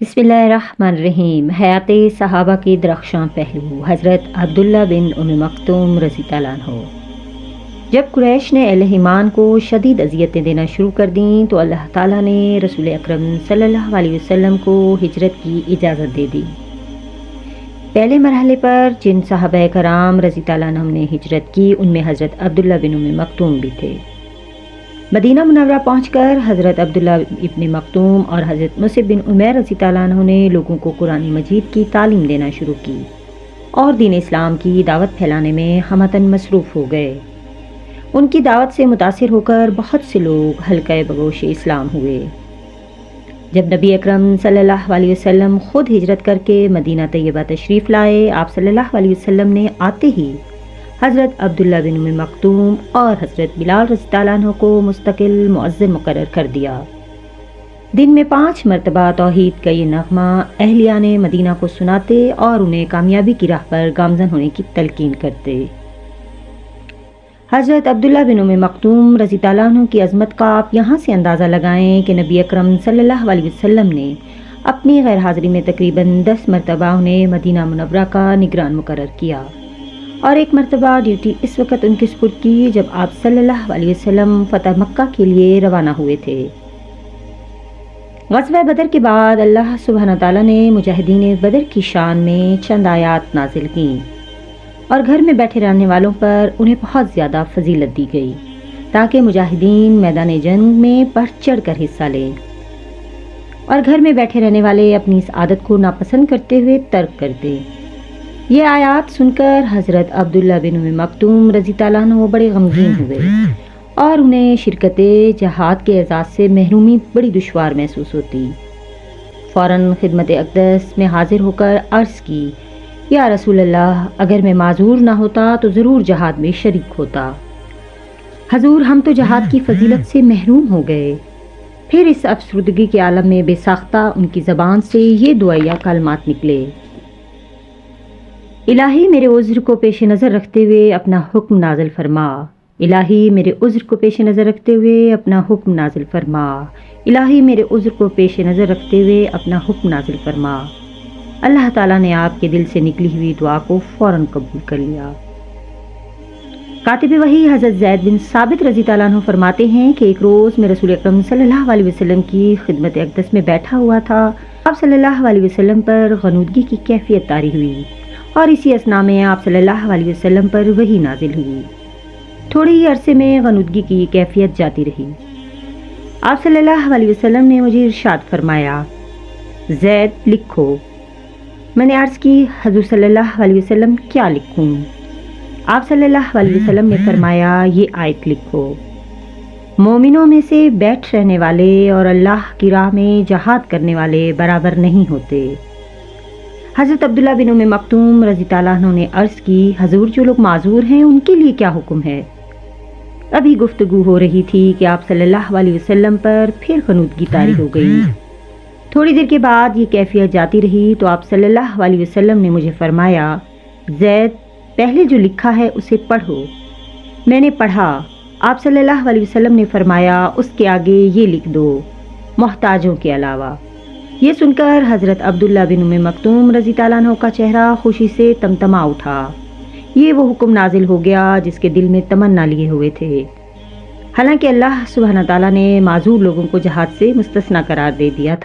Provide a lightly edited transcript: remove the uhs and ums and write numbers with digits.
बिस्मिल्लाहिर्रहमानिर्रहीम। हयात सहाबा के दरख्शां पहलू हज़रत अब्दुल्ला बिन उम्मे मक्तूम रज़ी अल्लाह अन्हु। जब कुरैश ने अहले ईमान को शदीद अज़ियतें देना शुरू कर दीं तो अल्लाह ताला ने रसूल अकरम सल्लल्लाहु अलैहि वसल्लम को हिजरत की इजाज़त दे दी। पहले मरहले पर जिन सहाबा कराम रज़ी अल्लाह अन्हुम ने हिजरत की उनमें हज़रत अब्दुल्ला बिन उम्मे मक्तूम भी थे। मदीना मुनव्वरा पहुंचकर हज़रत अब्दुल्ला इब्न मक्तूम और हज़रत मुसअब बिन उमैर रज़ी अल्लाह अन्हु ने लोगों को कुरान मजीद की तालीम देना शुरू की और दीन इस्लाम की दावत फैलाने में हमतन मसरूफ़ हो गए। उनकी दावत से मुतासिर होकर बहुत से लोग हल्का बगोश इस्लाम हुए। जब नबी अकरम सल्लल्लाहु अलैहि वसल्लम खुद हिजरत करके मदीना तैयबा तशरीफ़ लाए, आप सल्लल्लाहु अलैहि वसल्लम ने आते ही हज़रत अब्दुल्ला बिन उम्मे मक्तूम और हज़रत बिलाल रज़ी अल्लाह अन्हु को मुस्तकिल मुअज़्ज़िन मुकर्रर कर दिया। दिन में 5 मरतबा तौहीद का ये नग़मा अहलिया ने मदीना को सुनाते और उन्हें कामयाबी की राह पर गामज़न होने की तलकीन करते। हज़रत अब्दुल्ला बिन उम्मे मक्तूम रज़ी अल्लाह अन्हु की अज़मत का आप यहाँ से अंदाज़ा लगाएं कि नबी अकरम सल्लल्लाहु अलैहि वसल्लम ने अपनी गैर हाज़िरी में तकरीबन 10 मरतबा उन्हें मदीना मुनव्वरा का निगरान मुकर्रर किया और एक मरतबा ड्यूटी इस वक्त उनके सुपुर्द की जब आप सल्लल्लाहु अलैहि वसल्लम फतह मक्का के लिए रवाना हुए थे। ग़ज़वा बदर के बाद अल्लाह सुब्हान तआला ने मुजाहिदीन बदर की शान में चंद आयात नाजिल की और घर में बैठे रहने वालों पर उन्हें बहुत ज़्यादा फजीलत दी गई ताकि मुजाहिदीन मैदान जंग में बढ़ चढ़ कर हिस्सा लें और घर में बैठे रहने वाले अपनी इस आदत को नापसंद करते हुए तर्क कर दें। ये आयात सुनकर हज़रत अब्दुल्ला बिन उम्मे मक्तूम रज़ी अल्लाह अन्हु बड़े गमगीन हुए और उन्हें शिरकत जहाद के एजाज़ से महरूमी बड़ी दुश्वार महसूस होती। फ़ौरन खिदमत अक़दस में हाजिर होकर अर्ज़ की, या रसूल अल्लाह, अगर मैं माजूर ना होता तो ज़रूर जहाद में शरीक होता। हजूर, हम तो जहाद की फजीलत से महरूम हो गए। फिर इस अफसरदगी के आलम में बेसाख्ता उनकी ज़बान से ये दुआया कलमात निकले, इलाही मेरे उज़्र को पेश नज़र रखते हुए अपना हुक्म नाज़िल फरमा। इलाही मेरे उज़्र को पेश नज़र रखते हुए अपना हुक्म नाज़िल फरमा। इलाही मेरे उज़्र को पेश नज़र रखते हुए अपना हुक्म नाज़िल फरमा। अल्लाह ताला ने आपके दिल से निकली हुई दुआ को फ़ौरन कबूल कर लिया। कातिब वही हज़रत ज़ैद बिन साबित रज़ी अल्लाह अन्हु फरमाते हैं कि एक रोज़ मैं रसूल अकरम सल्लल्लाहु अलैहि वसल्लम की खिदमत अक़दस में बैठा हुआ था। आप सल्लल्लाहु अलैहि वसल्लम पर ग़नूदगी की कैफियत तारी हुई और इसी असना में आप सल्लल्लाहु अलैहि वसल्लम पर वही नाजिल हुई। थोड़े ही अरसे में ग़नूदगी की कैफियत जाती रही। आप सल्लल्लाहु अलैहि वसल्लम ने मुझे इरशाद फरमाया, ज़ैद लिखो। मैंने अर्ज़ की, हज़ूर सल्लल्लाहु अलैहि वसल्लम, क्या लिखूं? आप सल्लल्लाहु अलैहि वसल्लम ने फरमाया, ये आयत लिखो, मोमिनों में से बैठ रहने वाले और अल्लाह की राह में जहाद करने वाले बराबर नहीं होते। हज़रत अब्दुल्ला बिन उम्मे मक्तूम रज़ी अल्लाह अन्हु ने अर्ज़ की, हजूर, जो लोग माजूर हैं उनके लिए क्या हुक्म है? अभी गुफ्तगू हो रही थी कि आप सल्लल्लाहु अलैहि वसल्लम पर फिर ग़नूदगी तारी हो गई। थोड़ी देर के बाद ये कैफियत जाती रही तो आप सल्लल्लाहु अलैहि वसल्लम ने मुझे फरमाया, ज़ैद, पहले जो लिखा है उसे पढ़ो। मैंने पढ़ा। आप सल्लल्लाहु अलैहि वसल्लम ने फरमाया, उसके आगे ये लिख दो, मोहताजों के अलावा। ये सुनकर हज़रत अब्दुल्ला बिन उम्मे मक्तूम रज़ी अल्लाह अन्हु का चेहरा खुशी से तमतमा उठा। ये वो हुक्म नाजिल हो गया जिसके दिल में तमन्ना लिए हुए थे। हालांकि अल्लाह सुब्हान तआला ने माजूर लोगों को जहाद से मुस्तस्ना करार दे दिया था।